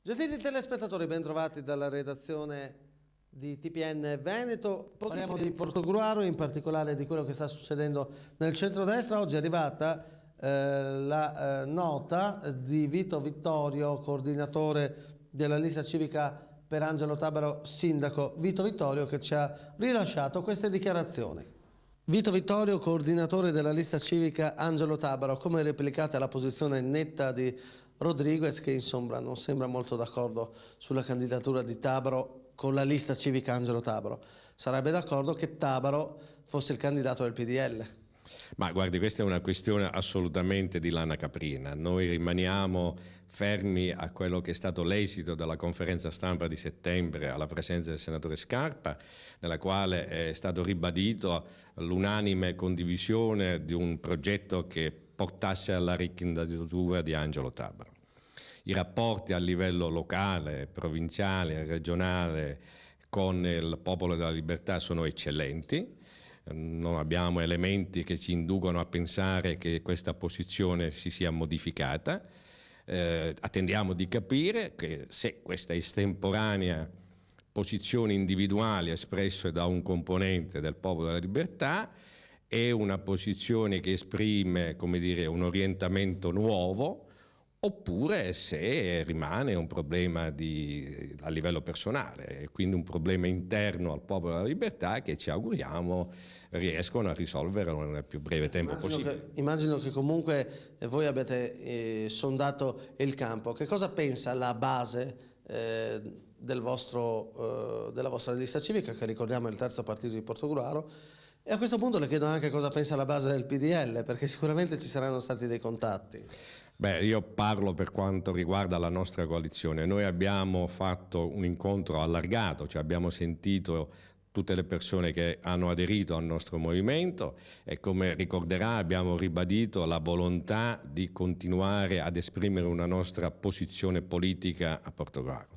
Gentili telespettatori, ben trovati dalla redazione di TPN Veneto. Parliamo di Portogruaro, in particolare di quello che sta succedendo nel centrodestra. Oggi è arrivata la nota di Vito Vittorio, coordinatore della lista civica per Angelo Tabaro, sindaco. Vito Vittorio che ci ha rilasciato queste dichiarazioni. Vito Vittorio, coordinatore della lista civica Angelo Tabaro, come replicate alla posizione netta di Rodriguez, che insomma non sembra molto d'accordo sulla candidatura di Tabaro con la lista civica Angelo Tabaro. Sarebbe d'accordo che Tabaro fosse il candidato del PDL? Ma guardi, questa è una questione assolutamente di lana caprina. Noi rimaniamo fermi a quello che è stato l'esito della conferenza stampa di settembre alla presenza del senatore Scarpa, nella quale è stato ribadito l'unanime condivisione di un progetto che portasse alla ricandidatura di Angelo Tabaro. I rapporti a livello locale, provinciale, regionale con il Popolo della Libertà sono eccellenti. Non abbiamo elementi che ci inducono a pensare che questa posizione si sia modificata. Attendiamo di capire che se questa estemporanea posizione individuale espressa da un componente del Popolo della Libertà è una posizione che esprime, come dire, un orientamento nuovo, oppure se rimane un problema a livello personale, quindi un problema interno al Popolo della Libertà che ci auguriamo riescono a risolvere nel più breve tempo possibile. Immagino che comunque voi abbiate sondato il campo. Che cosa pensa la base della vostra lista civica, che ricordiamo è il terzo partito di Portogruaro? E a questo punto le chiedo anche cosa pensa la base del PDL, perché sicuramente ci saranno stati dei contatti. Beh, io parlo per quanto riguarda la nostra coalizione. Noi abbiamo fatto un incontro allargato, cioè abbiamo sentito tutte le persone che hanno aderito al nostro movimento e, come ricorderà, abbiamo ribadito la volontà di continuare ad esprimere una nostra posizione politica a Portogruaro.